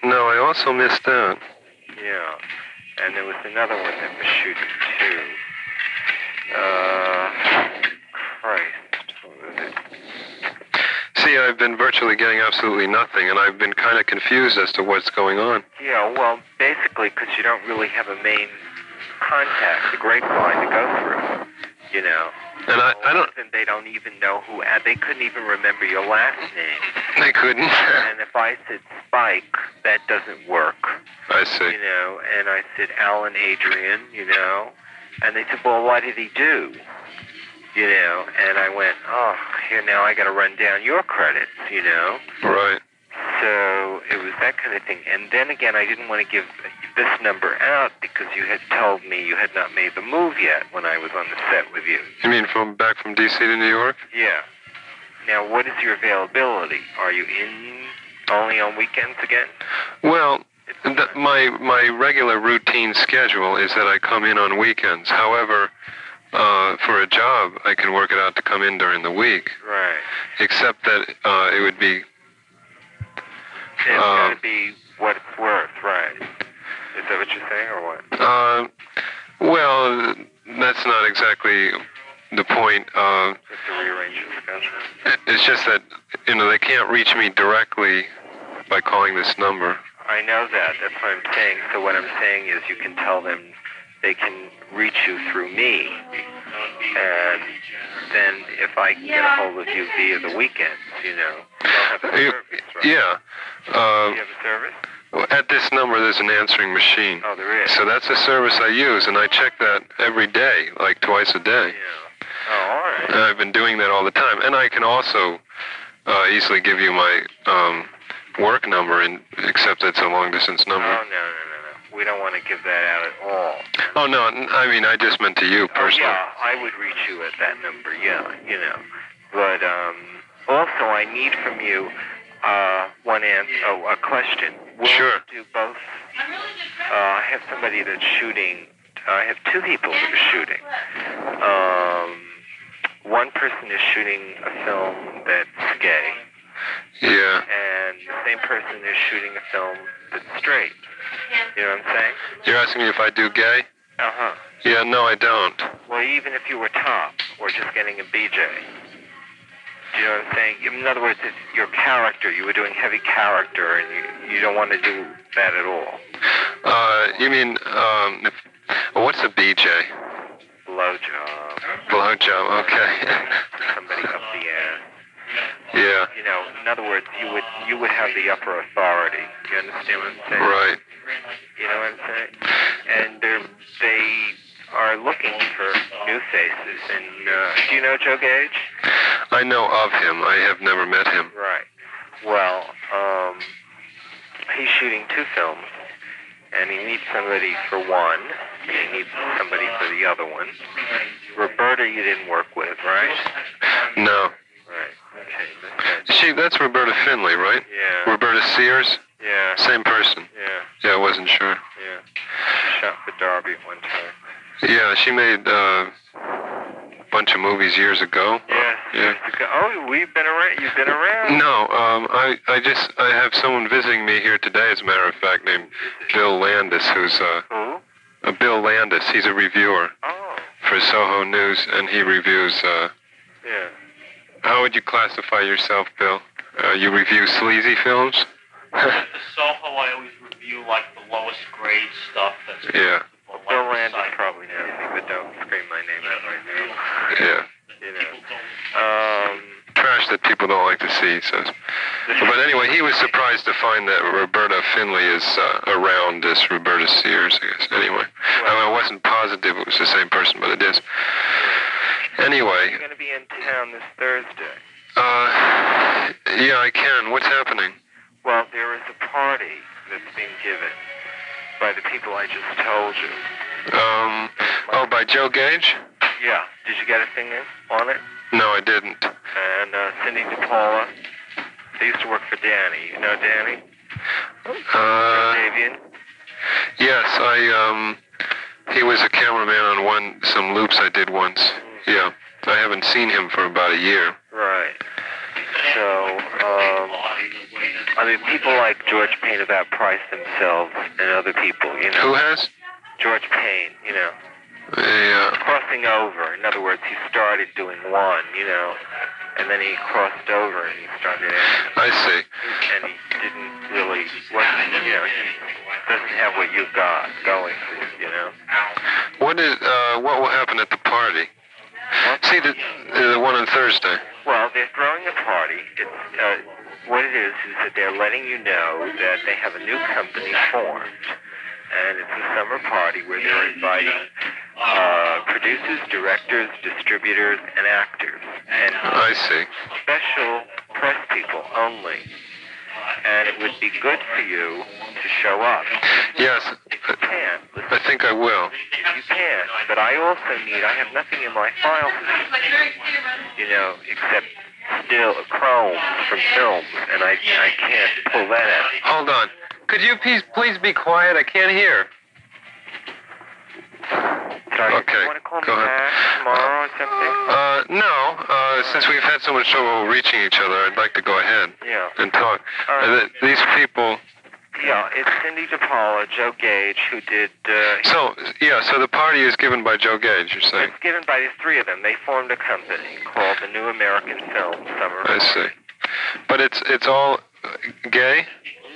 No, I also missed that. Yeah. And there was another one that was shooting too. Christ, what was it? See, I've been virtually getting absolutely nothing, and I've been kind of confused as to what's going on. Yeah, well, basically, because you don't really have a main contact, a grapevine to go through, you know. And I don't... And they don't even know who... They couldn't even remember your last name. They couldn't. And if I said Spike, that doesn't work. I see. You know, and I said Alan Adrian, you know. And they said, well, what did he do? You know, and I went, oh, here now I got to run down your credits, you know. Right. So it was that kind of thing. And then again, I didn't want to give this number out because you had told me you had not made the move yet when I was on the set with you. You mean back from D.C. to New York? Yeah. Now, what is your availability? Are you in only on weekends again? Well, my regular routine schedule is that I come in on weekends. However, for a job, I can work it out to come in during the week. Right. Except that it would be... It's got to be what it's worth, right? Is that what you're saying, or what? Well, that's not exactly the point. Just to rearrange your schedule. It's just that, you know, they can't reach me directly by calling this number. I know that. That's what I'm saying. So what I'm saying is you can tell them they can reach you through me. And then if I can get a hold of you via the weekends, you know, you don't have a service, right? Yeah. Do you have a service? At this number, there's an answering machine. Oh, there is? So that's a service I use, and I check that every day, like twice a day. Yeah. Oh, all right. And I've been doing that all the time. And I can also easily give you my work number, except it's a long-distance number. Oh, no. We don't want to give that out at all. Oh, no, I mean, I just meant to you personally. Oh, yeah, I would reach you at that number, yeah, you know. But also, I need from you a question. Will Sure. you do both? I have somebody that's shooting. I have two people that are shooting. One person is shooting a film that's gay. Yeah. And the same person is shooting a film that's straight. You know what I'm saying? You're asking me if I do gay? Uh-huh. Yeah, no, I don't. Well, even if you were top or just getting a BJ. Do you know what I'm saying? In other words, it's your character. You were doing heavy character, and you don't want to do that at all. You mean, what's a BJ? Blowjob. Blowjob, okay. Somebody up the ass. Yeah. You know, in other words, you would have the upper authority. You understand what I'm saying? Right. You know what I'm saying? And they are looking for new faces. And do you know Joe Gage? I know of him. I have never met him. Right. Well, he's shooting two films, and he needs somebody for one, and he needs somebody for the other one. Roberta, you didn't work with, right? No. Right. Okay. That's Roberta Finley, right? Yeah. Roberta Sears? Yeah. Same person. Yeah. Yeah, I wasn't sure. Yeah. She shot for Darby at one time. Yeah, she made a bunch of movies years ago. Yes. Yeah. Oh, we've been around. You've been around. No, I have someone visiting me here today, as a matter of fact, named Bill Landis, who's Who? Bill Landis. He's a reviewer for Soho News, and he reviews. Yeah. How would you classify yourself, Bill? You review sleazy films? At the Soho, I always review like the lowest grade stuff. That's Yeah. Well, Bill Landis probably knows me, but don't scream my name out right now. Yeah. You know. Trash that people don't like to see, he says. But anyway, he was surprised to find that Roberta Finley is around as Roberta Sears, I guess. Anyway, I wasn't positive it was the same person, but it is. Anyway. You're going to be in town this Thursday. Yeah, I can. What's happening? Well, there is a party that's being given by the people I just told you. By Joe Gage? Yeah. Did you get a thing on it? No, I didn't. And Cindy DePaula. They used to work for Danny. You know Danny? Davian? Yes, he was a cameraman on some loops I did once. Yeah. I haven't seen him for about a year. Right. So, I mean, people like George Payne have outpriced themselves and other people, you know. Who has? George Payne, you know. Yeah. Crossing over. In other words, he started doing one, you know, and then he crossed over and he started I see. and he didn't really, wasn't, you know, he doesn't have what you've got going for you, you know. What will happen at the party? See, the one on Thursday. Well, they're throwing a party. It's, what it is that they're letting you know that they have a new company formed. And it's a summer party where they're inviting producers, directors, distributors, and actors. And I see. special press people only. And it would be good for you to show up. Yes. If you can. Listen, I think I will. you can. But I also I have nothing in my file for this, you know, except still Chrome from films. And I can't pull that out. Hold on. Could you please be quiet? I can't hear. Sorry, Okay, do you want to call me go ahead. back tomorrow or something? No. Since we've had so much trouble reaching each other, I'd like to go ahead Yeah. and talk. All right. These people. Yeah, it's Cindy DePaula, Joe Gage, who did... So the party is given by Joe Gage, you're saying? It's given by the three of them. They formed a company called the New American Film Summer. I see. But it's all gay?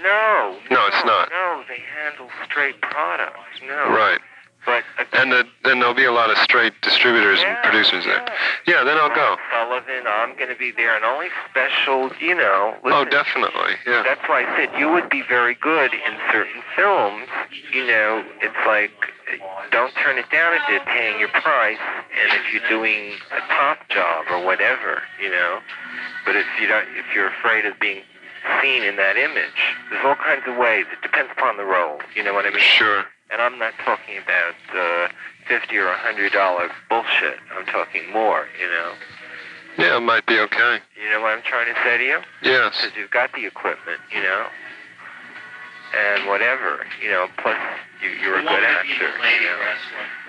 No, it's not. No, they handle straight products. No. Right. But And then there'll be a lot of straight distributors and producers there. Yeah, then I'll go. Sullivan, I'm going to be there, and only special, you know. Listen, Oh, definitely, yeah. That's why I said you would be very good in certain films. You know, it's like, don't turn it down if they're paying your price, and if you're doing a top job or whatever, you know. But if you're afraid of being seen in that image, there's all kinds of ways. It depends upon the role. You know what I mean? Sure. And I'm not talking about $50 or $100 bullshit. I'm talking more, you know. Yeah, it might be okay. You know what I'm trying to say to you? Yes. Because you've got the equipment, you know, and whatever, you know, plus you're a good actor, you know.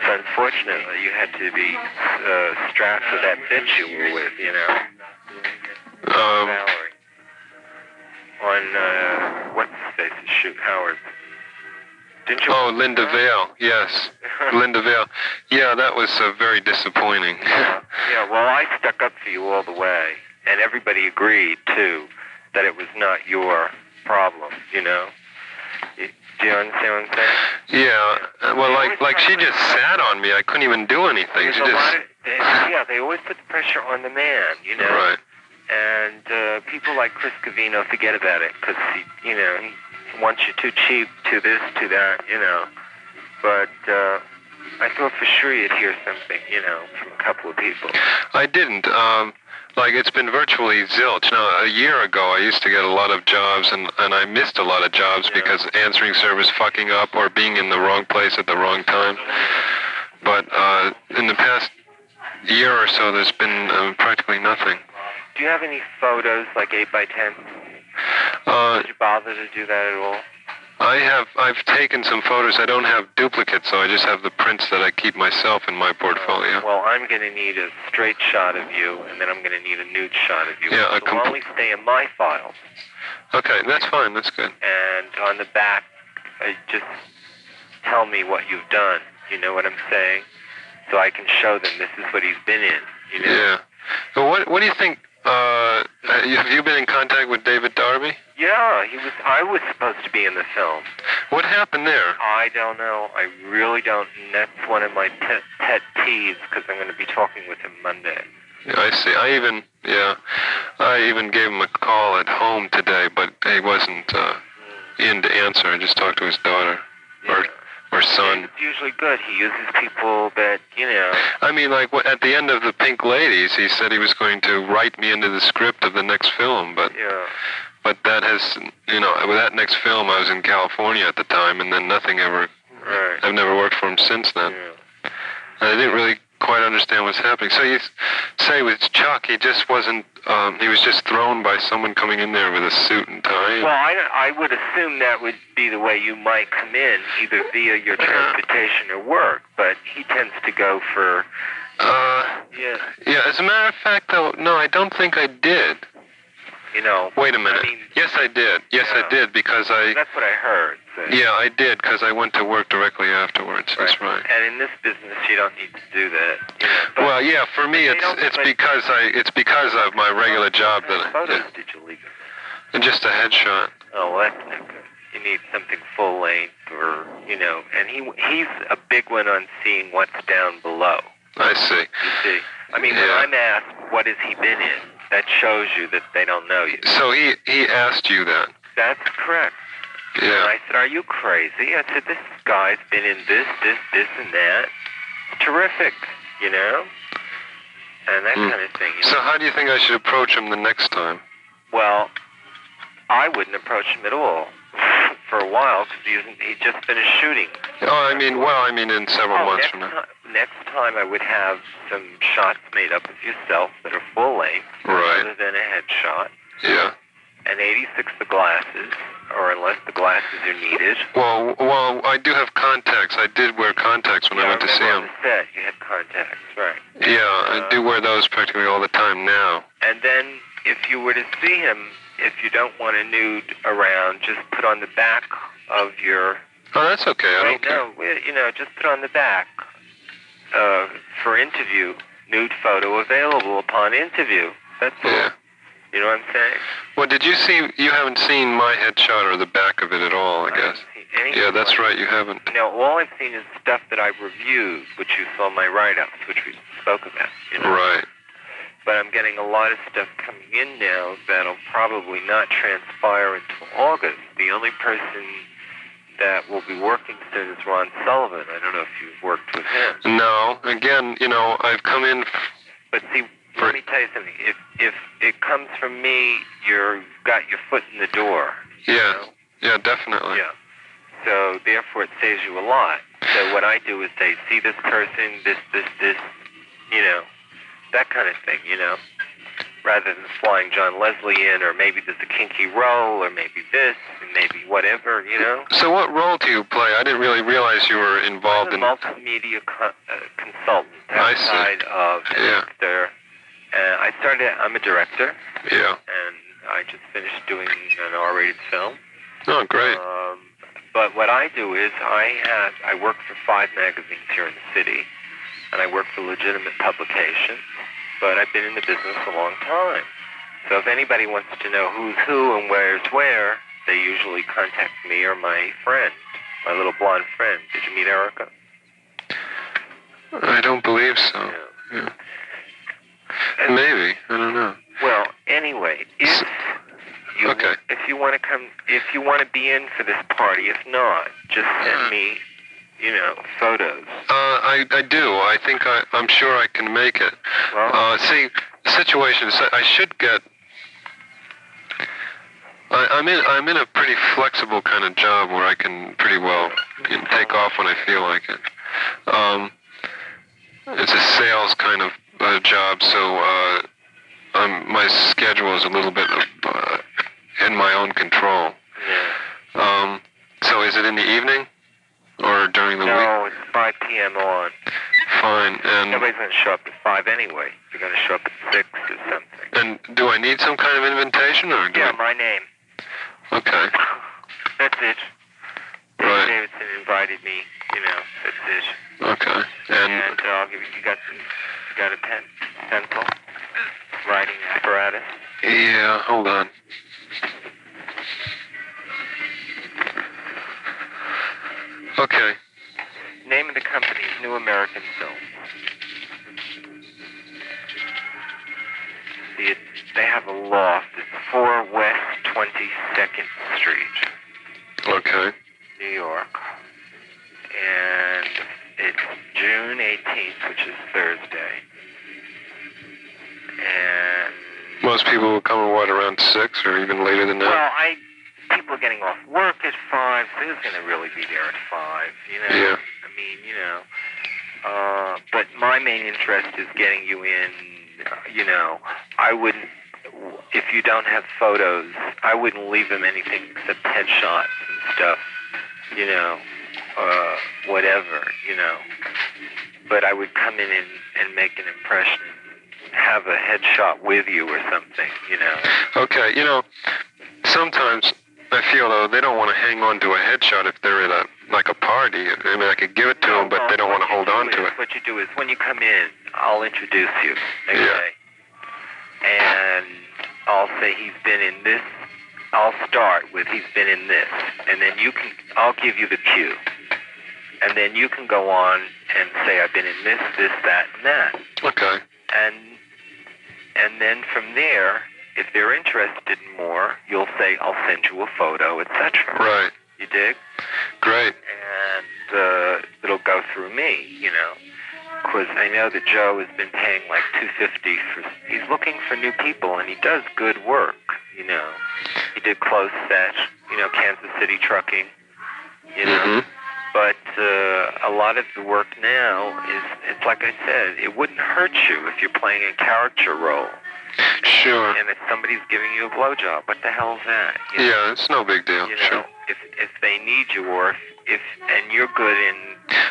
So unfortunately, you had to be strapped with that bitch you were with, you know. Valerie. On, what's his face? Shoot, Howard. Didn't you? Oh, Linda Vale, yes. Linda Vale. Yeah, that was very disappointing. Yeah, well, I stuck up for you all the way, and everybody agreed, too, that it was not your problem, you know? Do you understand what I'm saying? Yeah, well, like she just sat on me. I couldn't even do anything. She just... They always put the pressure on the man, you know? Right. And people like Chris Covino forget about it, because, he wants you too cheap to this, to that, you know. But I thought for sure you'd hear something, you know, from a couple of people. I didn't. It's been virtually zilch. Now, a year ago, I used to get a lot of jobs, and I missed a lot of jobs because answering service fucking up or being in the wrong place at the wrong time. But in the past year or so, there's been practically nothing. Do you have any photos, like 8 by 10? Did you bother to do that at all? I've taken some photos. I don't have duplicates, so I just have the prints that I keep myself in my portfolio. Well, I'm going to need a straight shot of you, and then I'm going to need a nude shot of you. Yeah, it'll only stay in my files. Okay, that's fine. That's good. And on the back, just tell me what you've done. You know what I'm saying? So I can show them this is what he's been in. You know? Yeah. Well, what do you think? Have you been in contact with David Darby? Yeah, I was supposed to be in the film. What happened there? I don't know. I really don't. And that's one of my pet peeves, because I'm going to be talking with him Monday. Yeah, I see. I even gave him a call at home today, but he wasn't in to answer. I just talked to his daughter or son. It's usually good. He uses people that, you know. I mean, at the end of The Pink Ladies, he said he was going to write me into the script of the next film, but that has, with that next film, I was in California at the time, and then nothing ever. Right. I've never worked for him since then. Yeah. And I didn't really quite understand what's happening. So you say with Chuck, he just wasn't. He was just thrown by someone coming in there with a suit and tie. Well, I would assume that would be the way you might come in, either via your transportation or work. But he tends to go for. Yeah. As a matter of fact, though, no, I don't think I did. You know. Wait a minute. I mean, yes, I did. Yes, yeah. I did, because I... That's what I heard. So. Yeah, I did, because I went to work directly afterwards. Right. That's right. And in this business, you don't need to do that. You know, but, Well, yeah, for me, it's because of my regular job that... Photos did you leave? Just a headshot. Oh, well, that's no good. You need something full length, or you know. And he's a big one on seeing what's down below. I see. You see. I mean, when I'm asked what has he been in, that shows you that they don't know you. So he asked you that. That's correct. Yeah. And I said, "Are you crazy?" I said, "This guy's been in this, and that. Terrific, you know, and that kind of thing." You know? So how do you think I should approach him the next time? Well, I wouldn't approach him at all for a while because he just finished shooting. Oh, I mean in several months from now. Next time I would have some shots made up of yourself that are full length, Right. rather than a headshot. Yeah. And 86 the glasses, or unless the glasses are needed. Well, I do have contacts. I did wear contacts when I went to see him. On the set, you had contacts, right? Yeah, I do wear those practically all the time now. And then, if you were to see him, if you don't want a nude around, just put on the back of your... Oh, that's okay. I don't care. No, you know, just put on the back for interview, nude photo available upon interview. That's all. Yeah. You know what I'm saying? Well, you haven't seen my headshot or the back of it at all, I guess. Yeah, that's right, you haven't. No, all I've seen is stuff that I've reviewed, which you saw my write-ups, which we spoke about. You know? Right. But I'm getting a lot of stuff coming in now that'll probably not transpire until August. The only person that will be working soon is Ron Sullivan. I don't know if you've worked with him. No. Again, you know, I've come in... But see, let me tell you something. If it comes from me, you've got your foot in the door. Yeah. You know? Yeah, definitely. Yeah. So, therefore, it saves you a lot. So what I do is say, see this person, this, you know, that kind of thing, you know, rather than flying John Leslie in, or maybe there's a kinky role, or maybe this, and maybe whatever, you know. So what role do you play? I didn't really realize you were involved in... I'm a multimedia consultant I see. outside of an actor. I'm a director. Yeah. And I just finished doing an R-rated film. Oh, great. But what I do is I work for 5 magazines here in the city, and I work for legitimate publications, but I've been in the business a long time. So if anybody wants to know who's who and where's where, they usually contact me or my friend, my little blonde friend. Did you meet Erica? I don't believe so. Yeah. Maybe. I don't know. Well, anyway, if you want to come, if you want to be in for this party, if not, just send me, you know, photos. I do. I think I'm sure I can make it. Well, see, the situation is I should get... I'm in a pretty flexible kind of job where I can pretty well take off when I feel like it. It's a sales kind of job, so my schedule is a little bit in my own control. yeah. So is it in the evening or during the week? No, it's 5 p.m. on. Fine. And Nobody's going to show up at 5 anyway. They're going to show up at 6 or something. And do I need some kind of invitation, or do Yeah, my name. Okay. That's it. Right. David Davidson invited me, you know, that's it. Okay. And I'll give you got a pen, pencil, writing apparatus. yeah, hold on. Okay. Name of the company is New American Film. They have a loft. It's 4 West 22nd Street. Okay. New York. And it's June 18th, which is Thursday. And Most people will come around 6 or even later than that? well, people are getting off work at 5, so who's going to really be there at 5, you know? Yeah. I mean, you know. But my main interest is getting you in, you know, I wouldn't, if you don't have photos, I wouldn't leave them anything except headshots and stuff, you know, whatever, you know. But I would come in and make an impression, have a headshot with you or something, you know. Okay, you know, sometimes I feel though they don't want to hang on to a headshot if they're at a party. I mean, I could give it to them, but they don't want to hold on to it. What you do is when you come in, I'll introduce you. Okay? Yeah. And I'll say he's been in this. I'll start with he's been in this, and then I'll give you the cue, and then you can go on and say I've been in this, that, and that. Okay. And then from there, if they're interested in more, you'll say I'll send you a photo, etc. Right. You dig? Great. And it'll go through me, you know, because I know that Joe has been paying like $250 for. He's looking for new people, and he does good work, you know. He did close set, you know, Kansas City trucking, you know. But a lot of the work now it's like I said, it wouldn't hurt you if you're playing a character role. Sure. And if somebody's giving you a blowjob, what the hell is that? You know? Yeah, it's no big deal. You know, sure. If they need you, or if and you're good in.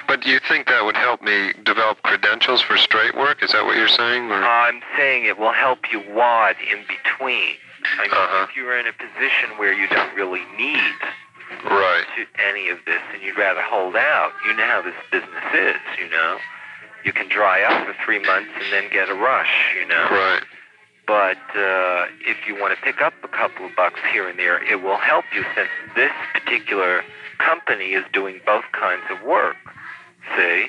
But do you think that would help me develop credentials for straight work? Is that what you're saying? Or? I'm saying it will help you wad in between. I mean, if you're in a position where you don't really need any of this and you'd rather hold out, you know how this business is, you know. You can dry up for 3 months and then get a rush, you know. Right. But if you want to pick up a couple of bucks here and there, it will help you since this particular company is doing both kinds of work, see?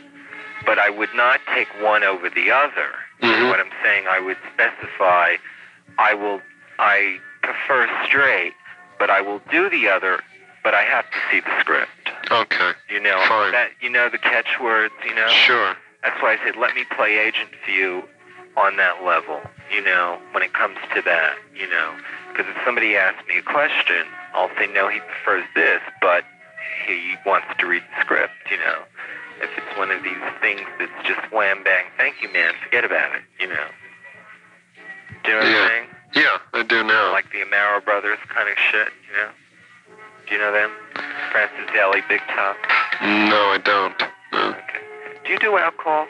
But I would not take one over the other. You know what I'm saying? I would specify, I prefer straight, but I will do the other, but I have to see the script. Okay. You know, fine. That, you know the catchwords, you know? Sure. That's why I said, let me play agent for you on that level, you know, when it comes to that, you know. Because if somebody asks me a question, I'll say, no, he prefers this, but he wants to read the script, you know. If it's one of these things that's just wham, bang, thank you, man, forget about it, you know. Do you know what I'm saying? Yeah, I do now. Like the Amaro Brothers kind of shit, you know? Do you know them? Francis Daly, Big Top? No, I don't. No. Okay. Do you do out calls?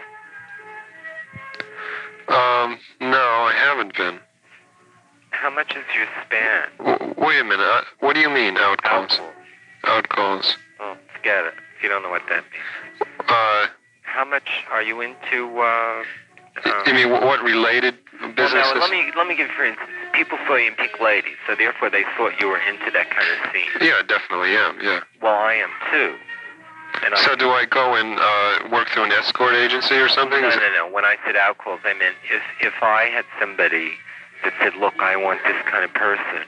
No, I haven't been. How much is your span? Wait a minute. What do you mean, out calls? Out calls. Oh, forget it. If you don't know what that means. How much are you into? You mean what related businesses? Well, let me give you, for instance, people saw you in Pink Ladies, so therefore they thought you were into that kind of scene. Yeah, definitely am. Yeah. Well, I am too. And so do I go and work through an escort agency or something? No. When I said out calls, I meant if I had somebody that said, look, I want this kind of person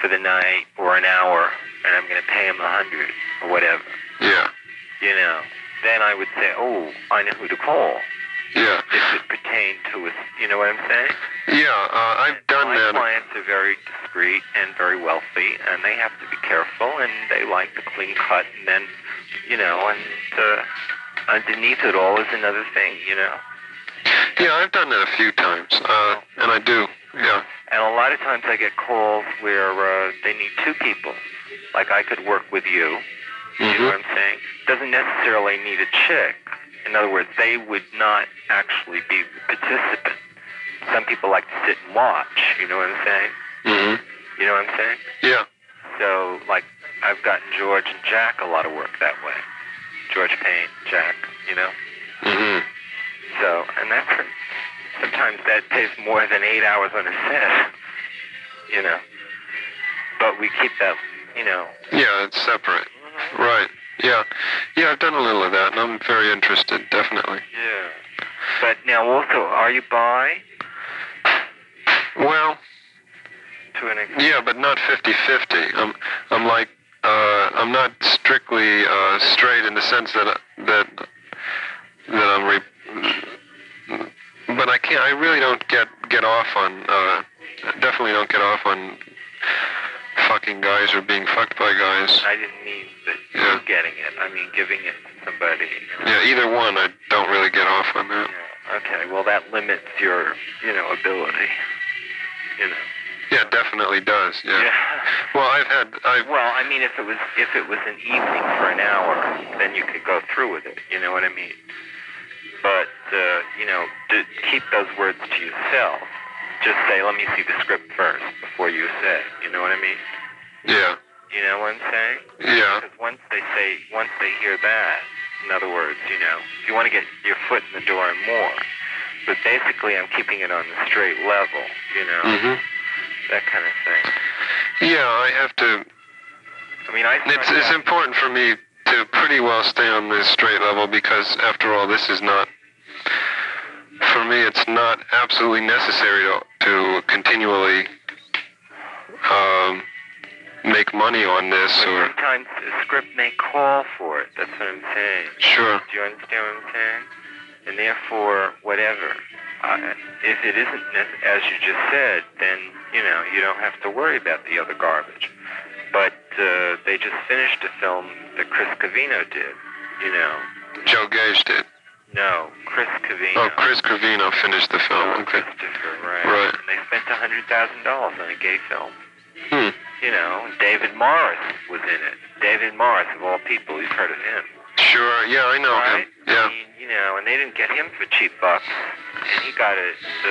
for the night or an hour, and I'm going to pay him $100 or whatever. Yeah. You know, then I would say, oh, I know who to call. Yeah. If it pertained to us, you know what I'm saying? Yeah, I've done that. My clients are very discreet and very wealthy, and they have to be careful, and they like the clean cut, and then, you know, and underneath it all is another thing, you know? Yeah, I've done that a few times, and I do, yeah. And a lot of times I get calls where they need two people. Like I could work with you, you know what I'm saying? Doesn't necessarily need a chick. In other words, they would not actually be the participant. Some people like to sit and watch, you know what I'm saying? You know what I'm saying? Yeah. So, like, I've gotten George and Jack a lot of work that way. George Payne, Jack, you know? So, and that's, sometimes that pays more than 8 hours on a set, you know? But we keep that, you know. Yeah, it's separate. Right. Yeah. Yeah, I've done a little of that, and I'm very interested, definitely. Yeah. But now also, are you bi? Well, to an extent. yeah, but not 50-50. I'm like, I'm not strictly straight in the sense that I'm but I really don't get off on, definitely don't get off on fucking guys or being fucked by guys. I didn't mean that you're getting it. I mean giving it to somebody. You know? Yeah, either one, I don't really get off on that. Yeah. Okay, well that limits your, you know, ability. You know. Yeah, it definitely does. Yeah. Well, Well, I mean, if it was an evening for an hour, then you could go through with it. You know what I mean? But to keep those words to yourself. Just say, let me see the script first before you say. You know what I mean? Yeah. You know what I'm saying? Yeah. Because once they hear that, in other words, if you want to get your foot in the door and more, but basically I'm keeping it on the straight level, that kind of thing. Yeah, I have to. I mean, it's important for me to pretty well stay on this straight level because, after all, this is not. For me, it's not absolutely necessary to continually make money on this. Or sometimes a script may call for it. That's what I'm saying. Sure. Do you understand what I'm saying? And therefore, whatever. If it isn't as you just said, then you don't have to worry about the other garbage. But they just finished a film that Chris Covino did. Joe Gage did. No, Chris Covino. Oh, Chris Covino finished the film. Oh, okay. Christopher, right. Right. And they spent $100,000 on a gay film. Hmm. David Morris was in it. David Morris, of all people, you've heard of him. Sure, yeah, I know right? him. Yeah. I mean, and they didn't get him for cheap bucks. And he got it, So,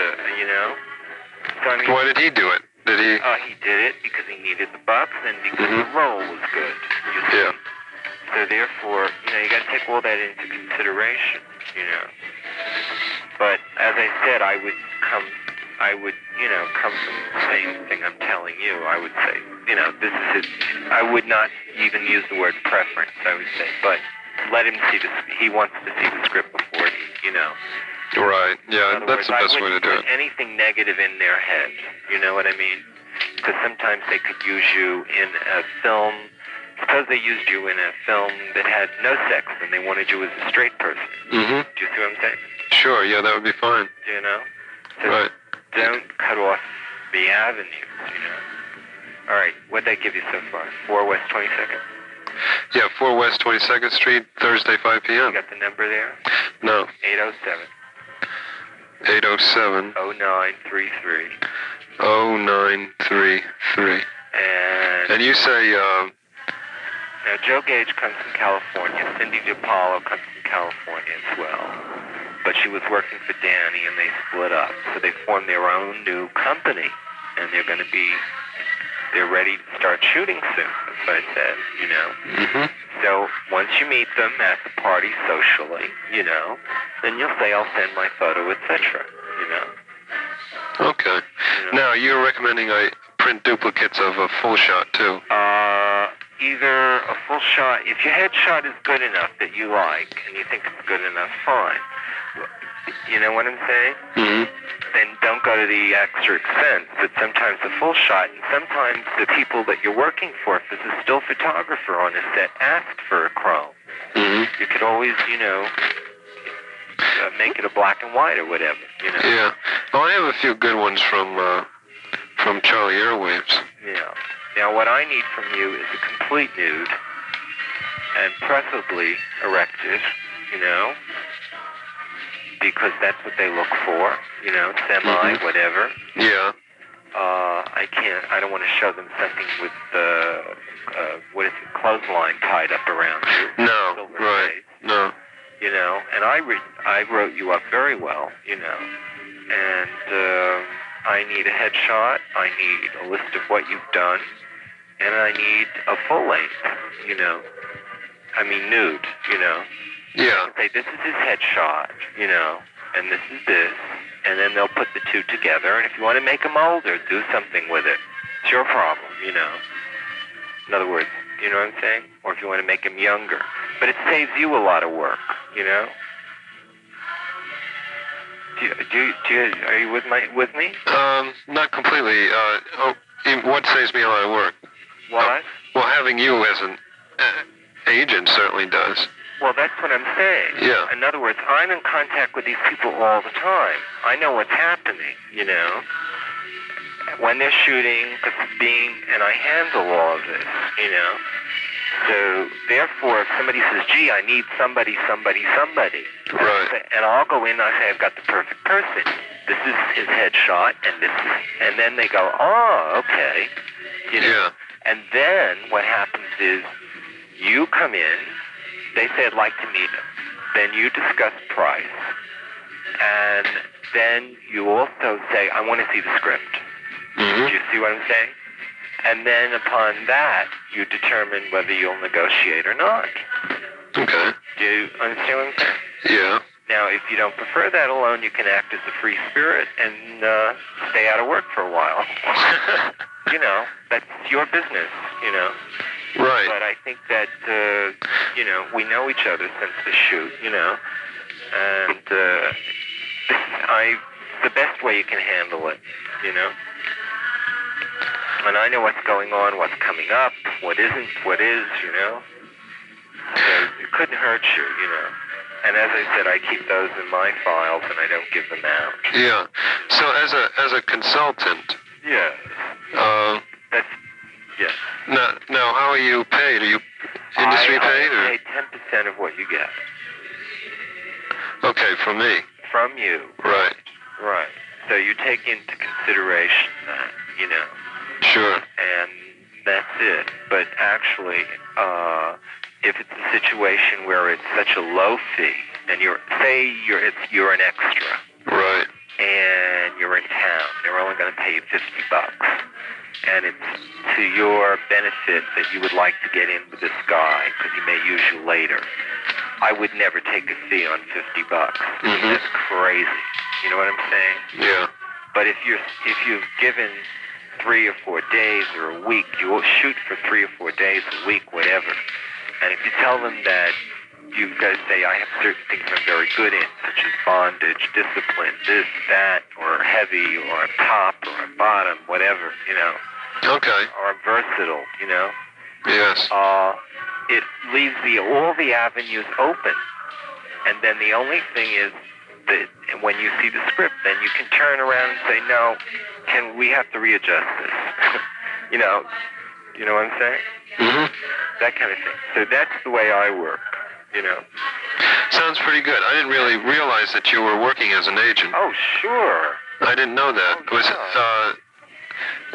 I mean... Why did he do it? Did he... he did it because he needed the bucks and because the role was good, you see. Yeah. So, therefore, you got to take all that into consideration, But, as I said, I would come from the same thing I'm telling you. I would say, this is his... I would not even use the word preference, I would say, but let him see he wants to see the script before he, Right, yeah, that's the best way to do it. I wouldn't put anything negative in their head, you know what I mean? Because sometimes they could use you in a film. Suppose they used you in a film that had no sex and they wanted you as a straight person. Mm-hmm. Do you see what I'm saying? Sure, yeah, that would be fine. So right. Don't cut off the avenues, All right, what'd that give you so far? 4 West 22nd? Yeah, 4 West 22nd Street, Thursday, 5 p.m. You got the number there? No. 807. 807. 0933. 0933. And you say, Now, Joe Gage comes from California. Cindy DiPaolo comes from California as well. But she was working for Danny, and they split up. So they formed their own new company. And they're ready to start shooting soon, that's what I said, Mm-hmm. So once you meet them at the party socially, then you'll say, I'll send my photo, etc., Okay. Now, you're recommending I print duplicates of a full shot, too? Either a full shot, if your headshot is good enough that you like, and you think it's good enough, fine. You know what I'm saying? Mm-hmm. Then don't go to the extra expense. But sometimes a full shot, and sometimes the people that you're working for, if there's a still photographer on a set, ask for a chrome. Mm-hmm. You could always, make it a black and white or whatever, Yeah. Well, I have a few good ones from Charlie Airwaves. Yeah. Now, what I need from you is a complete nude, and preferably erected, because that's what they look for, semi, whatever. Yeah. I don't want to show them something with clothesline tied up around you. No, right, face, no. And I wrote you up very well, and I need a headshot, I need a list of what you've done, and I need a full length, nude, Yeah. Say, this is his headshot, and this is this, and then they'll put the two together, and if you want to make them older, do something with it. It's your problem, In other words, you know what I'm saying? Or if you want to make them younger. But it saves you a lot of work, Are you with me? Not completely. What saves me a lot of work? What? Well, having you as an agent certainly does. Well, that's what I'm saying. Yeah. In other words, I'm in contact with these people all the time. I know what's happening, when they're shooting, and I handle all of this, So, therefore, if somebody says, gee, I need somebody. Right. And I'll go in and I say, I've got the perfect person. This is his headshot, and then they go, oh, okay. Yeah. And then what happens is you come in, they say, I'd like to meet him. Then you discuss price. And then you also say, I want to see the script. Mm-hmm. Do you see what I'm saying? And then upon that, you determine whether you'll negotiate or not. Okay. Do you understand what I'm saying? Yeah. Now, if you don't prefer that alone, you can act as a free spirit and stay out of work for a while. You know, that's your business, you know. Right. But I think that, you know, we know each other since the shoot, you know. And this is the best way you can handle it, you know. And I know what's going on, what's coming up, what isn't, what is, you know. So it couldn't hurt you, you know. And as I said, I keep those in my files and I don't give them out. Yeah. So as a consultant. Yes. That's yes. Now, how are you paid? Are you industry paid? I pay 10% of what you get. Okay, from me. From you. Right. Right. So you take into consideration that, you know. Sure. And that's it. But actually, if it's a situation where it's such a low fee, and you're an extra, right, and you're in town, they're only going to pay you $50, and it's to your benefit that you would like to get in with this guy because he may use you later. I would never take a fee on $50. Mm-hmm. That's crazy. You know what I'm saying? Yeah. But if you've given 3 or 4 days or a week, you will shoot for 3 or 4 days, a week, whatever. And if you tell them that you guys say, I have certain things I'm very good in, such as bondage, discipline, this, that, or heavy, or a top, or a bottom, whatever, you know. Okay. Or versatile, you know. Yes. It leaves all the avenues open. And then the only thing is that when you see the script, then you can turn around and say, no, we have to readjust this. You know what I'm saying? Mm-hmm. That kind of thing. So that's the way I work, you know. Sounds pretty good. I didn't really realize that you were working as an agent. Oh, sure. I didn't know that. Oh,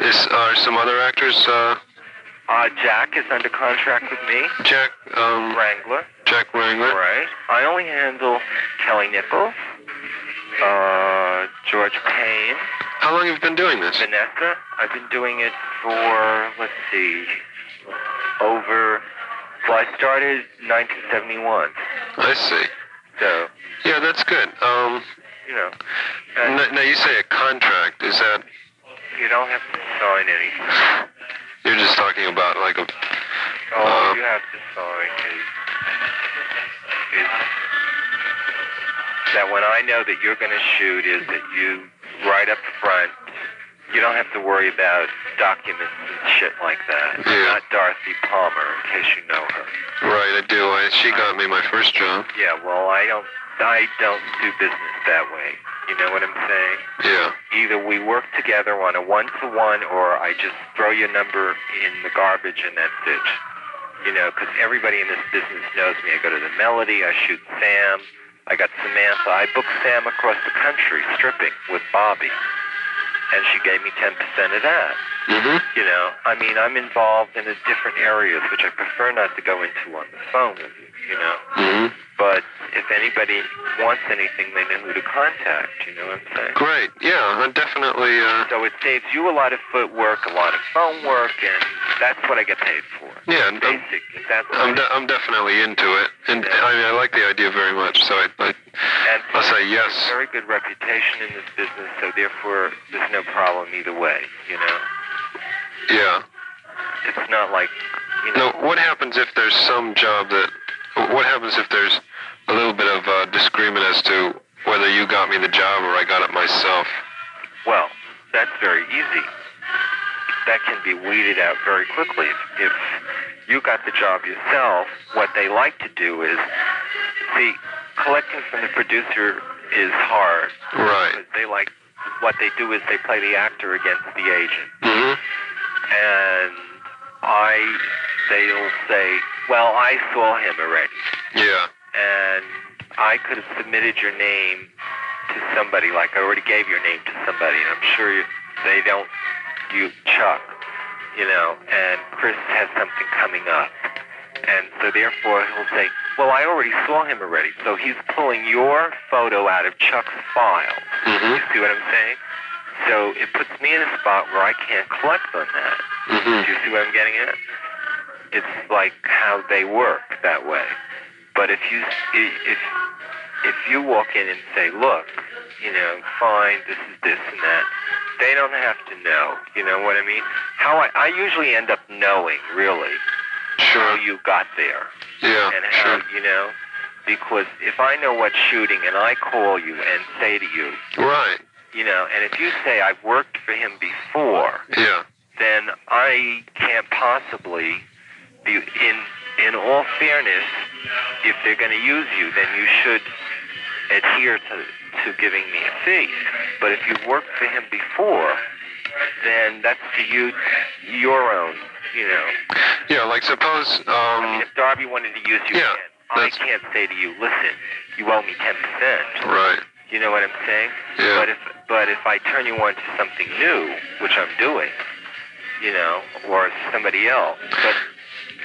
yeah. Are some other actors? Jack is under contract with me. Jack Wrangler. Jack Wrangler. Right. I only handle Kelly Nichols, George Payne. How long have you been doing this? Vanessa. I've been doing it for, let's see, I started in 1971. I see. So. Yeah, that's good. You know. Now you say a contract. Is that? You don't have to sign anything. You're just talking about like a. You have to sign is that when I know that you're going to shoot is that you right up front. You don't have to worry about documents and shit like that. Yeah. Not Dorothy Palmer, in case you know her. Right, I do. She got me my first job. Yeah, well, I don't do business that way. You know what I'm saying? Yeah. Either we work together on a one-to-one, or I just throw your number in the garbage and that's it. You know, because everybody in this business knows me. I go to the Melody, I shoot Sam, I got Samantha. I booked Sam across the country stripping with Bobby. And she gave me 10% of that. Mm-hmm. You know, I mean, I'm involved in different areas, which I prefer not to go into on the phone with you know. Mm-hmm. But if anybody wants anything, they know who to contact, you know what I'm saying? Great, yeah, I definitely... So it saves you a lot of footwork, a lot of phone work, and that's what I get paid for. Yeah, basic. I'm definitely into it. And yeah. I mean, I like the idea very much, so I'll say yes. There's a very good reputation in this business, so therefore there's no problem either way, you know? Yeah. It's not like, you know... No, what happens if there's some job that... What happens if there's a little bit of disagreement as to whether you got me the job or I got it myself? Well, that's very easy. That can be weeded out very quickly. If you got the job yourself, what they like to do is... See, collecting from the producer is hard. Right. Because they like... What they do is they play the actor against the agent. Mm-hmm. And they'll say, well, I saw him already. Yeah. And I could have submitted your name to somebody, like I already gave your name to somebody, and I'm sure they don't, Chuck, you know, and Chris has something coming up. And so therefore he'll say, Well, I already saw him already, so he's pulling your photo out of Chuck's file. Mm-hmm. You see what I'm saying? So it puts me in a spot where I can't collect on that. Mm-hmm. Do you see what I'm getting at? It's like how they work that way. But if you walk in and say, look, fine, this is this and that, they don't have to know. You know what I mean? How I usually end up knowing, really, how you got there. Yeah, and how, because if I know what's shooting and I call you and say to you, right, and if you say I've worked for him before, then I can't possibly be, in all fairness, if they're going to use you, then you should adhere to giving me a fee. But if you've worked for him before, then that's your own, Yeah, like suppose... if Darby wanted to use you again, I can't say to you, listen, you owe me 10%. Right. You know what I'm saying? Yeah. But if I turn you on to something new, which I'm doing, or somebody else, but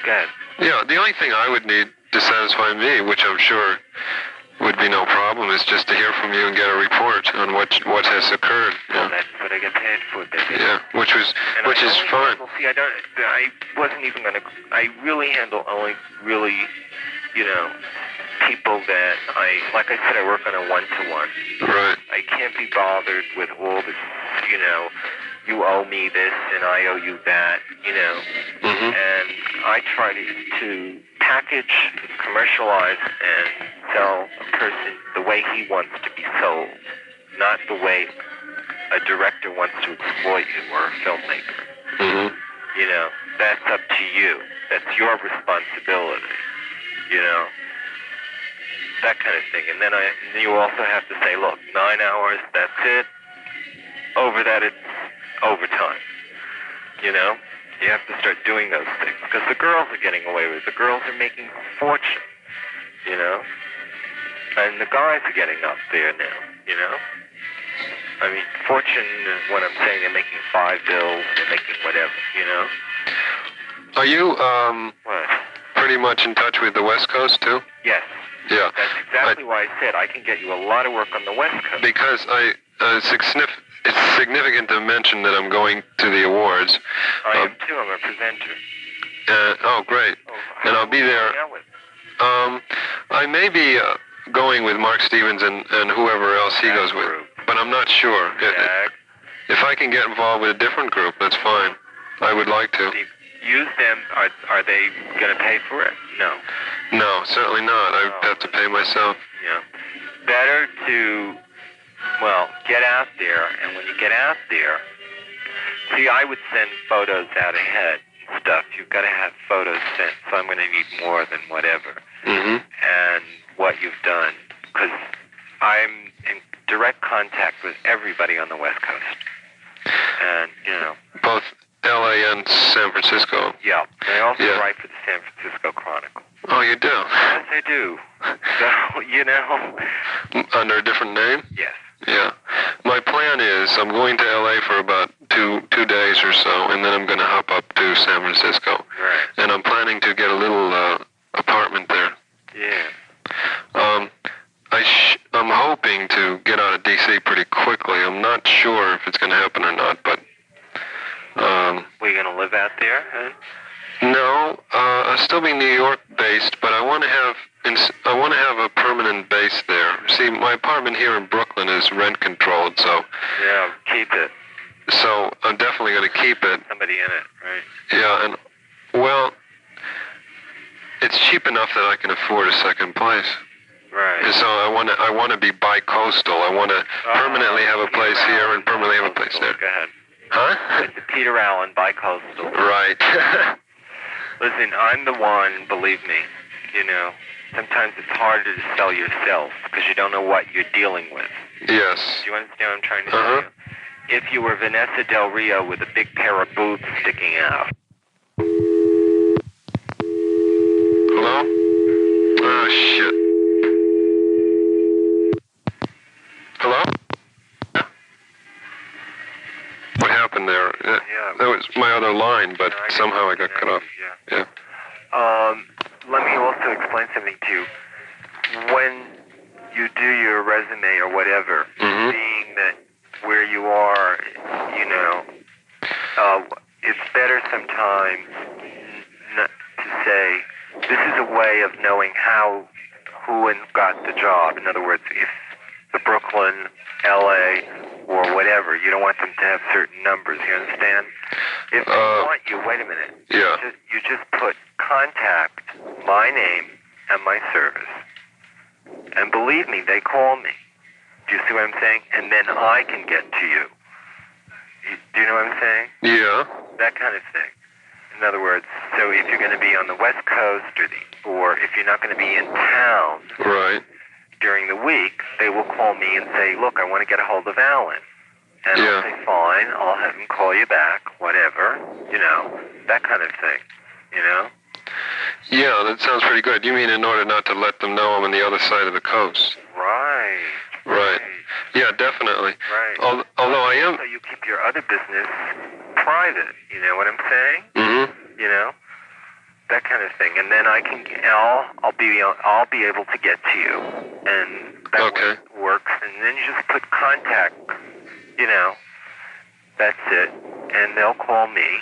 go ahead. Yeah, the only thing I would need to satisfy me, which I'm sure would be no problem, is just to hear from you and get a report on what has occurred. Well, that's what I get paid for, baby. Yeah, which is fine. See, I wasn't even going to, I really handle only really, people that like I said, I work on a one-to-one. Right. I can't be bothered with all this, you owe me this and I owe you that, Mm-hmm. And I try to package, commercialize, and sell a person the way he wants to be sold, not the way a director wants to exploit you or a filmmaker. Mm-hmm. That's up to you. That's your responsibility, that kind of thing. And then you also have to say, look, 9 hours, that's it. Over that, it's overtime. You have to start doing those things because the girls are getting away with it. The girls are making a fortune, and the guys are getting up there now, I mean, fortune is what I'm saying. They're making 5 bills. They're making whatever, Are you What? pretty much in touch with the West Coast too? Yes. Yeah. That's exactly why I said I can get you a lot of work on the West Coast. Because it's significant to mention that I'm going to the awards. I am too. I'm a presenter. Oh, great. And I'll be there. I may be going with Mark Stevens and whoever else he goes with, but I'm not sure. If I can get involved with a different group, that's fine. I would like to. Use them. Are they going to pay for it? No. No, certainly not. I have to pay myself. Yeah. Better to, get out there, and when you get out there, see, I would send photos out ahead and stuff. You've got to have photos sent, so I'm going to need more than whatever. Mm-hmm. And what you've done, because I'm in direct contact with everybody on the West Coast. And, Both L.A. and San Francisco. Yeah. I also write for the San Francisco Chronicle. Oh, you do? Yes, I do. So, Under a different name? Yes. Yeah. My plan is I'm going to L.A. for about two days or so, and then I'm going to hop up to San Francisco. Right. And I'm planning to get a little apartment there. Yeah. I'm hoping to get out of D.C. pretty quickly. I'm not sure if it's going to happen or not, but... Were you going to live out there? Huh? No, I'll still be New York-based, but I want to have a permanent base there. See, my apartment here in Brooklyn is rent-controlled, so... Yeah, keep it. So I'm definitely going to keep it. Somebody in it, right? Yeah, and, well, it's cheap enough that I can afford a second place. Right. And so I want to be bi-coastal. I want to permanently have a place here and permanently have a place there. Go ahead. Huh? It's Peter Allen, bi-coastal. Right. Listen, I'm the one, believe me, sometimes it's harder to sell yourself because you don't know what you're dealing with. Yes. Do you understand what I'm trying to tell you? If you were Vanessa Del Rio with a big pair of boobs sticking out. Hello? Oh, shit. Hello? What happened there? That was my other line, but somehow I got cut off. Yeah. let me also explain something to you. When you do your resume or whatever, being that where you are, you know, it's better sometimes to say, this is a way of knowing who got the job. In other words, if the Brooklyn, LA, or whatever, you don't want them to have certain numbers, you understand? If they want you, wait a minute. Yeah. You just put contact, my name, and my service. And believe me, they call me. Do you see what I'm saying? And then I can get to you. Do you know what I'm saying? Yeah. That kind of thing. In other words, so if you're going to be on the West Coast or if you're not going to be in town during the week, they will call me and say, look, I want to get a hold of Alan. And I'll say, fine, I'll have him call you back, whatever, you know, that kind of thing, you know? Yeah, that sounds pretty good. You mean in order not to let them know I'm on the other side of the coast? Right. Yeah, definitely. Right. Although I am... So you keep your other business private, you know what I'm saying? You know? That kind of thing. And then I'll be able to get to you. And that works. And then you just put contact, you know, that's it. And they'll call me.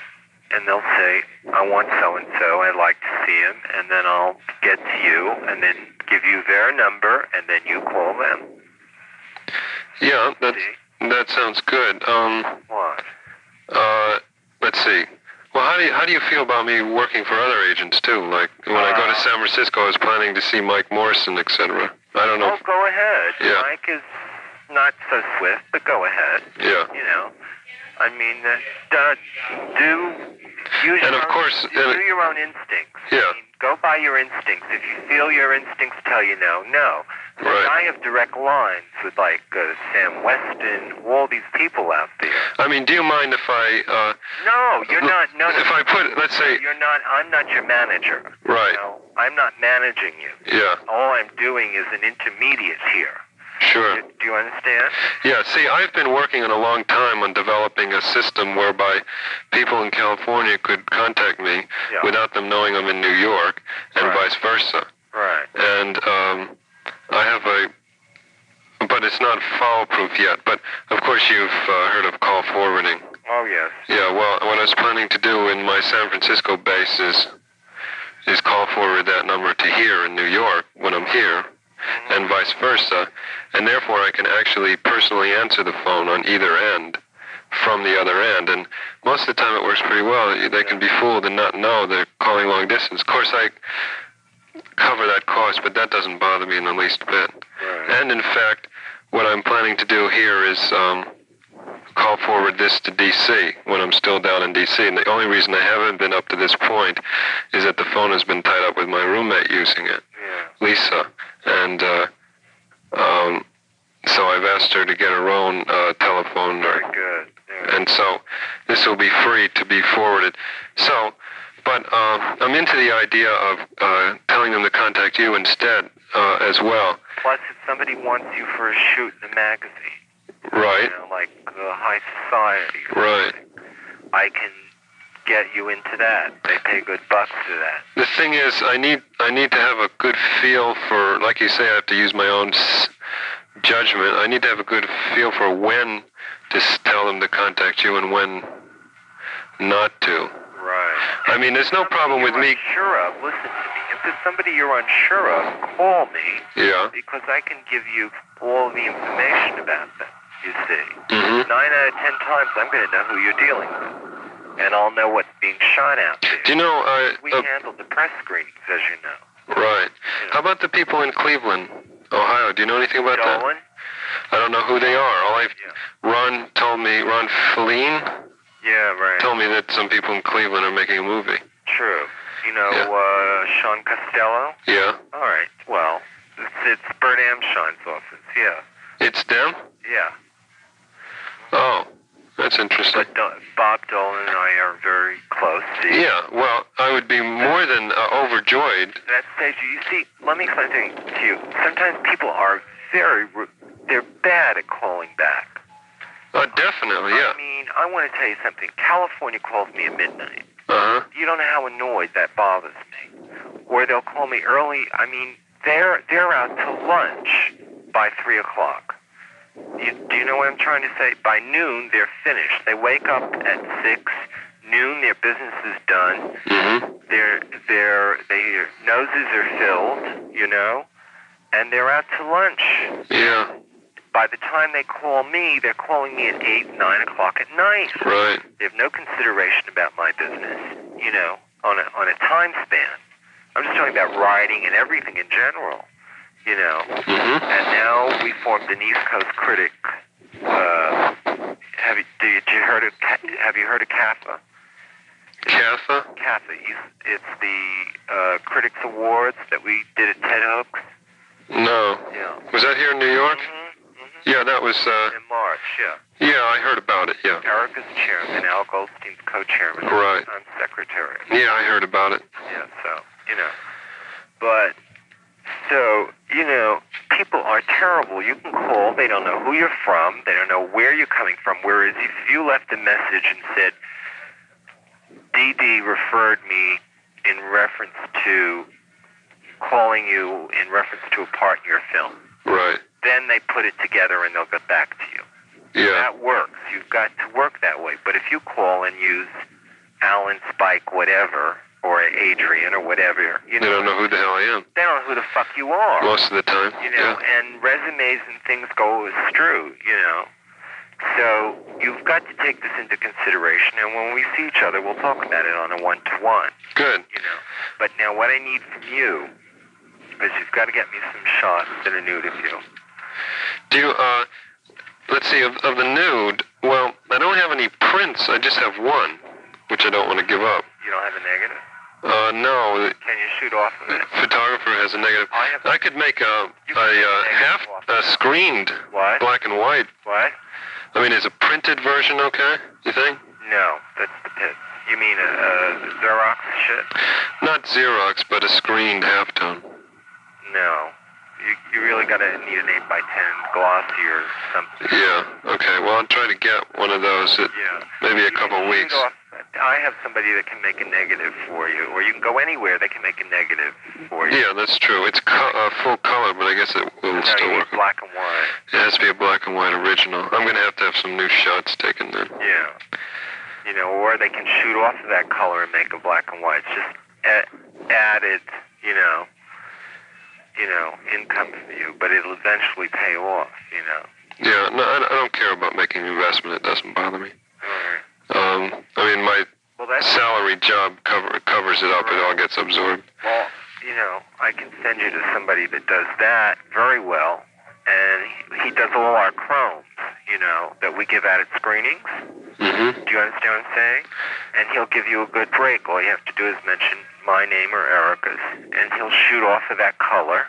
And they'll say, I want so-and-so, I'd like to see him, and then I'll get to you, and then give you their number, and then you call them. Yeah, that sounds good. What? Let's see. Well, how do you feel about me working for other agents, too? Like, when I go to San Francisco, I was planning to see Mike Morrison, etc. I don't know. Oh, go ahead. Yeah. Mike is not so swift, but go ahead. Yeah. You know, I mean, do your own instincts. Yeah. I mean, go by your instincts. If you feel your instincts tell you no. Right. I have direct lines with, like, Sam Weston, all these people out there. I mean, do you mind if I... No, you're not. No. If I put, let's say... I'm not your manager. Right. You know? I'm not managing you. Yeah. All I'm doing is an intermediate here. Sure. Do you understand? Yeah, see, I've been working in a long time on developing a system whereby people in California could contact me without them knowing I'm in New York, and vice versa. Right. And I have but it's not foul-proof yet. But, of course, you've heard of call forwarding. Oh, yes. Yeah, well, what I was planning to do in my San Francisco base is call forward that number to here in New York when I'm here, and vice versa, and therefore I can actually personally answer the phone on either end from the other end, and most of the time it works pretty well. They can be fooled and not know they're calling long distance. Of course, I cover that cost, but that doesn't bother me in the least bit. Right. And in fact, what I'm planning to do here is call forward this to D.C. when I'm still down in D.C. And the only reason I haven't been up to this point is that the phone has been tied up with my roommate using it, Lisa. And so I've asked her to get her own telephone. Very good. Yeah. And so this will be free to be forwarded. So, but I'm into the idea of telling them to contact you instead as well. Plus, if somebody wants you for a shoot in a magazine, right, you know, like High Society, right, I can get you into that. They pay good bucks for that. The thing is, I need to have a good feel for, like you say, I have to use my own judgment. I need to have a good feel for when to tell them to contact you and when not to. Right. I mean, there's no problem with me. Sure of, listen to me. If there's somebody you're unsure of, call me. Yeah. Because I can give you all the information about them, you see. 9 out of 10 times, I'm going to know who you're dealing with. And I'll know what's being shot out there. Do you know... we handle the press screenings, as you know. Right. You know. How about the people in Cleveland, Ohio? Do you know anything about that? I don't know who they are. Ron Feline? Yeah, right. Told me that some people in Cleveland are making a movie. True. You know, Sean Costello? Yeah. All right. Well, it's Bert Amshine's office, yeah. It's them? Yeah. Oh, that's interesting. But Bob Dolan and I are very close. See? Yeah, well, I would be more than overjoyed. That stage, you see, let me explain something to you. Sometimes people are they're bad at calling back. Definitely, yeah. I mean, I want to tell you something. California calls me at midnight. Uh-huh. You don't know how annoyed that bothers me. or they'll call me early. I mean, they're out to lunch by 3 o'clock. Do you know what I'm trying to say? By noon, they're finished. They wake up at 6. Noon, their business is done. Mm-hmm. Their noses are filled, you know, and they're out to lunch. Yeah. By the time they call me, they're calling me at 8, 9 o'clock at night. Right. They have no consideration about my business, you know, on a time span. I'm just talking about writing and everything in general, you know. Mm-hmm. And now we formed an East Coast critic. Have you heard of CAFA? CAFA? CAFA. It's the Critics Awards that we did at Ted Hooks. No. Yeah. Was that here in New York? Mm-hmm. Yeah, that was... in March, yeah. Yeah, I heard about it, yeah. Erica's chairman, Al Goldstein's co-chairman. Right. I'm secretary. Yeah, I heard about it. Yeah, so, you know. But, so, you know, people are terrible. You can call, they don't know who you're from, they don't know where you're coming from, whereas if you left a message and said, DD referred me in reference to calling you in reference to a part in your film. Right. Then they put it together and they'll get back to you. Yeah. That works. You've got to work that way. But if you call and use Alan, Spike, whatever, or Adrian or whatever, you know. They don't know who the hell I am. They don't know who the fuck you are. Most of the time. You know, yeah. and resumes and things go astray, you know. So you've got to take this into consideration, and when we see each other, we'll talk about it on a one-to-one. Good. You know. But now what I need from you is you've got to get me some shots that are nude of you. Do you, let's see, of the nude, well, I don't have any prints. I just have one, which I don't want to give up. You don't have a negative? No. Can you shoot off of it? Photographer has a negative. I could make a screened what? Black and white. What? I mean, is a printed version okay, you think? No, that's the pit. You mean a Xerox shit? Not Xerox, but a screened halftone. No. You really gotta need an 8x10 glossy or something. Yeah, okay. Well, I'll try to get one of those at maybe a couple weeks. I have somebody that can make a negative for you, or you can go anywhere that can make a negative for you. Yeah, that's true. It's full color, but I guess it will still work. Black and white. It has to be a black and white original. I'm going to have some new shots taken then. Yeah. You know, or they can shoot off of that color and make a black and white. It's just added, you know, income for you, but it'll eventually pay off, you know. Yeah, no, I don't care about making an investment. It doesn't bother me. All right. I mean, my salary job covers it up. It all gets absorbed. Well, you know, I can send you to somebody that does that very well, and he does all our chromes, you know, that we give out at screenings. Mm-hmm. Do you understand what I'm saying? And he'll give you a good break. All you have to do is mention my name or Erica's, and he'll shoot off of that color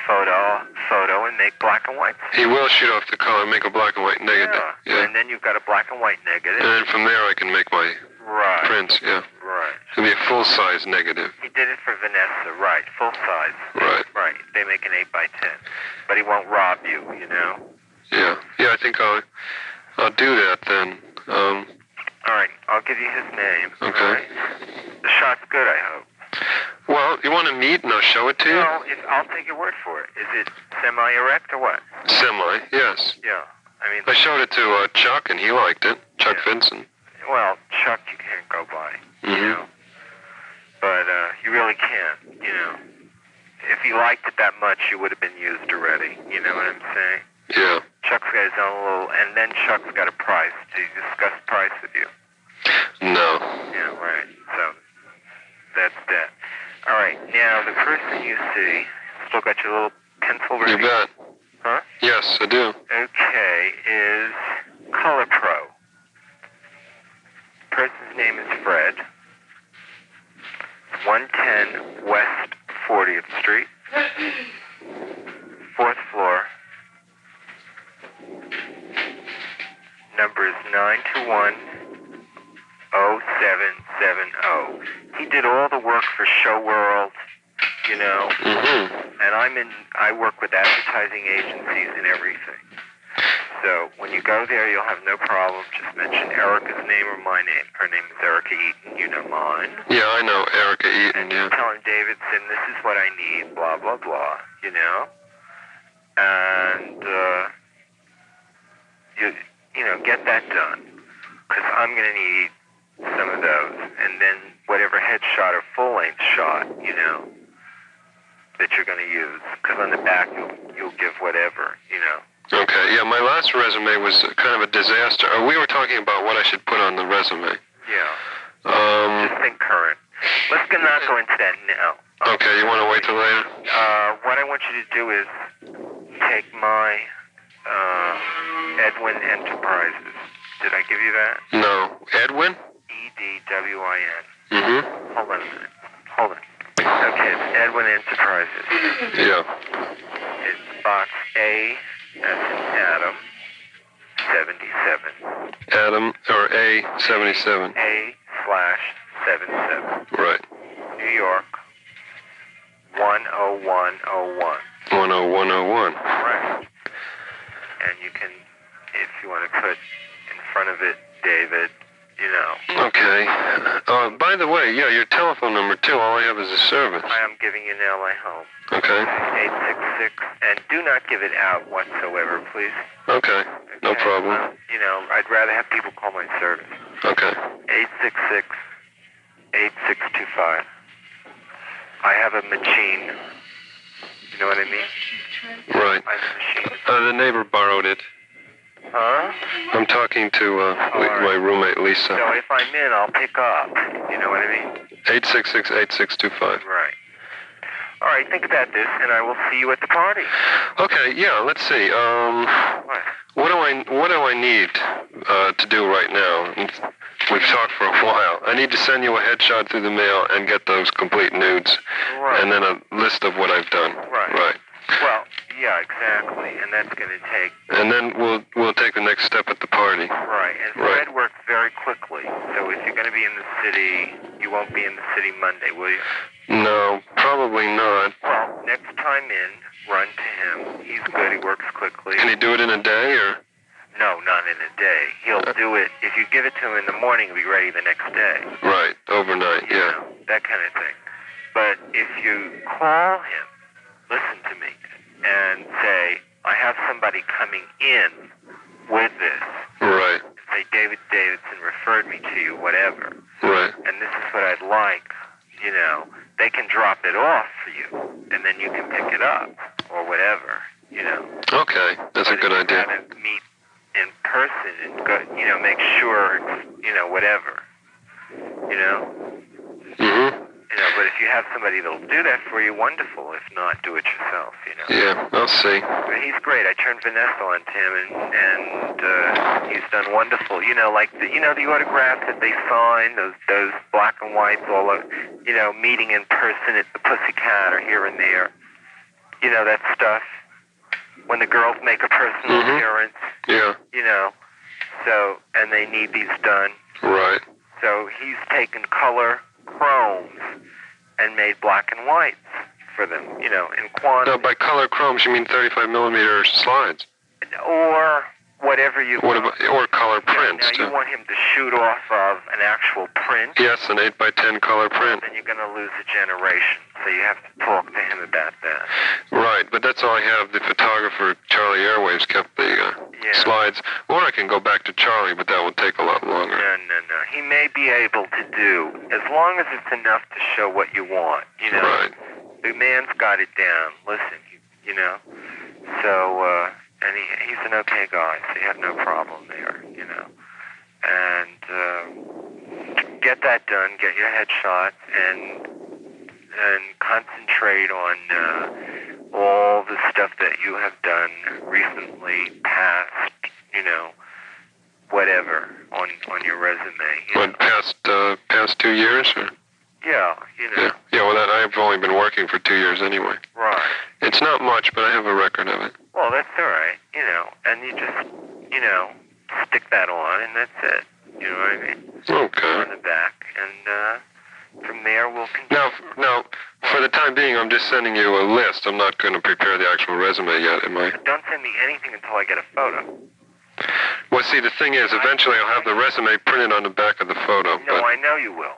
photo and make black and white. He will shoot off the color and make a black and white negative. Yeah. And then you've got a black and white negative. And then from there I can make my prints, yeah. Right. It'll be a full-size negative. He did it for Vanessa, right, full size. Right. Right. They make an 8x10. But he won't rob you, you know? Yeah. Yeah, I think I'll do that then. All right. I'll give you his name. Okay. Right? The shot's good, I hope. Well, you want to meet and I'll show it to you? No, I'll take your word for it. Is it semi-erect or what? Semi, yes. Yeah. I mean, I showed it to Chuck and he liked it. Chuck Vinson. Well, Chuck you can't go by, you know. But you really can't, you know. If he liked it that much, you would have been used already. You know what I'm saying? Yeah. Chuck's got his own little, and then Chuck's got a price. Did he discuss price with you? No. Yeah, right. So that's that. All right. Now the person you see, still got your little pencil ready? You bet. Huh? Yes, I do. Okay, is Color Pro. Person's name is Fred. 110 West 40th Street. 4th floor. Number is 921-0770. He did all the work for Show World, you know. Mm-hmm. And I work with advertising agencies and everything. So when you go there, you'll have no problem. Just mention Erica's name or my name. Her name is Erica Eaton. You know mine. Yeah, I know Erica Eaton, and tell him, Davidson, this is what I need, blah, blah, blah, you know? And, get that done. Because I'm going to need some of those. And then whatever headshot or full-length shot, that you're going to use. Because on the back, you'll give whatever, Okay, yeah, my last resume was kind of a disaster. We were talking about what I should put on the resume. Yeah. Just think current. Let's not go into that now. Okay, you want to wait till later? What I want you to do is take my Edwin Enterprises. Did I give you that? No. Edwin? EDWIN. Mm-hmm. Hold on a minute. Hold on. Okay, it's Edwin Enterprises. Yeah. It's box A, as in Adam, 77. Adam, or A77. A/77. Right. New York, 10101. 10101. Right. And you can, if you want to put in front of it, David, Okay. By the way, yeah, your telephone number, too. All I have is a service. I am giving you an LA home. Okay. 866, and do not give it out whatsoever, please. Okay. No problem. I'd rather have people call my service. Okay. 866-8625. I have a machine. You know what I mean? Right. I have a machine. The neighbor borrowed it. Huh? I'm talking to my roommate, Lisa. So if I'm in, I'll pick up. You know what I mean? 866-8625. Right. All right, think about this, and I will see you at the party. Okay, yeah, let's see. What do I need to do right now? We've talked for a while. I need to send you a headshot through the mail and get those complete nudes. Right. And then a list of what I've done. Right. Well, yeah, exactly, and that's going to take... And then we'll take the next step at the party. Right, and Fred works very quickly, so if you're going to be in the city, you won't be in the city Monday, will you? No, probably not. Well, next time in, run to him. He's good, he works quickly. Can he do it in a day, or...? No, not in a day. He'll do it, if you give it to him in the morning, he'll be ready the next day. Right, overnight, yeah. That kind of thing. But if you call him, listen to me, and say, I have somebody coming in with this. Right. And say, David Davidson referred me to you, whatever. Right. And this is what I'd like, they can drop it off for you, and then you can pick it up, or whatever, Okay, that's a good idea. But if you gotta meet in person and go, make sure it's, whatever, Mm-hmm. But if you have somebody that'll do that for you, wonderful. If not, do it yourself, Yeah, I'll see. But he's great. I turned Vanessa on to him, and he's done wonderful. Like the autographs that they sign, those black and whites, all of, meeting in person at the Pussycat or here and there. That stuff. When the girls make a personal appearance. Yeah. So, and they need these done. Right. So he's taken color chromes and made black and whites for them, in quantity. Now, by color chromes, you mean 35 millimeter slides? Or whatever you want. Or color prints. Now, you want him to shoot off of an actual print? Yes, an 8x10 color print. Then you're going to lose a generation, so you have to talk to him about that. Right, but that's all I have. The photographer, Charlie Airwaves, kept the slides. Or I can go back to Charlie, but that will take a lot longer. No. He may be able to do, as long as it's enough to show what you want, Right. The man's got it down. Listen, So, and he's an okay guy, so you have no problem there, And get that done, get your headshot, and concentrate on all the stuff that you have done recently, past, whatever on your resume. What, past 2 years? Or? Yeah, Yeah, well, I've only been working for 2 years anyway. Right. It's not much, but I have a record of it. Well, that's all right, and you just, stick that on, and that's it. You know what I mean? Okay. On the back, and from there we'll continue. Now, for the time being, I'm just sending you a list. I'm not going to prepare the actual resume yet, am I? Don't send me anything until I get a photo. Well, see, the thing is, eventually I'll have the resume printed on the back of the photo. No, I know you will.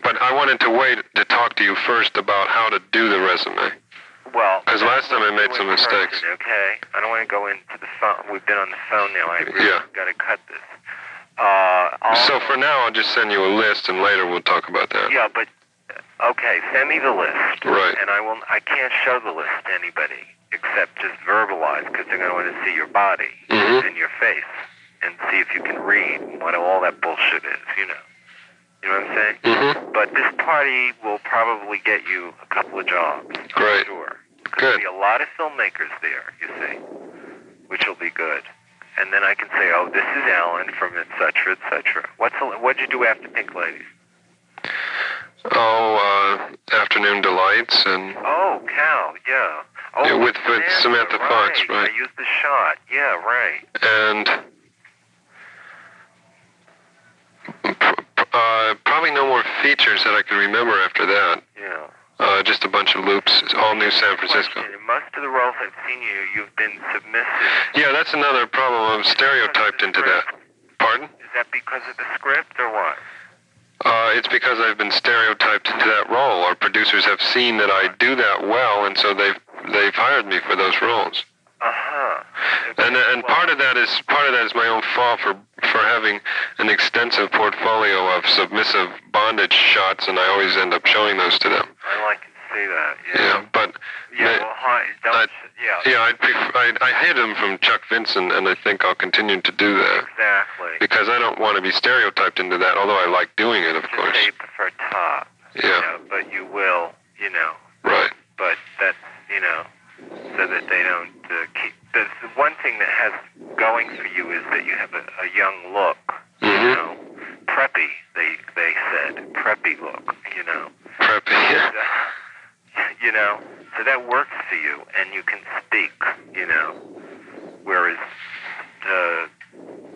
But I wanted to wait to talk to you first about how to do the resume. Well, because last time I made some mistakes. Okay, I don't want to go into the phone. We've been on the phone now. I really got to cut this. So for now, I'll just send you a list, and later we'll talk about that. Yeah, but okay, send me the list. Right. And I can't show the list to anybody except just verbalize, because they're going to want to see your body and your face and see if you can read what all that bullshit is. You know what I'm saying? Mm-hmm. But this party will probably get you a couple of jobs. Great. Sure. Good. There'll be a lot of filmmakers there, you see, which will be good. And then I can say, oh, this is Alan from et cetera, et cetera. What'd you do after Pink Ladies? Oh, Afternoon Delights and... Oh, cow, yeah. Oh, yeah, with Samantha Fox, right. I used the shot. Yeah, right. And... probably no more features that I can remember after that. Yeah. Just a bunch of loops, all new San Francisco. In most of the roles I've seen you've been submissive. Yeah, that's another problem. I'm stereotyped into that. Pardon? Is that because of the script or what? It's because I've been stereotyped into that role. Our producers have seen that I do that well, and so they've hired me for those roles. And part of that is my own fault for having an extensive portfolio of submissive bondage shots, and I always end up showing those to them. I like to see that. Yeah, but I hid them from Chuck Vincent, and I think I'll continue to do that. Exactly. Because I don't want to be stereotyped into that, although I like doing it, of course. Say you prefer top. Yeah. But you will, Right. But that's, so that they don't keep... The one thing that has going for you is that you have a young look, preppy, they said, preppy look, Preppy, yeah. So that works for you, and you can speak, whereas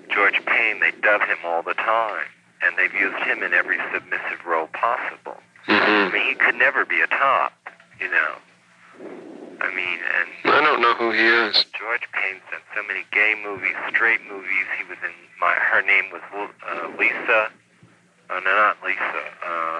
George Payne, they dub him all the time, and they've used him in every submissive role possible. I mean, he could never be a top, I mean, and... I don't know who he is. George Payne's done so many gay movies, straight movies. He was in Her Name was Lisa. Oh, no, not Lisa.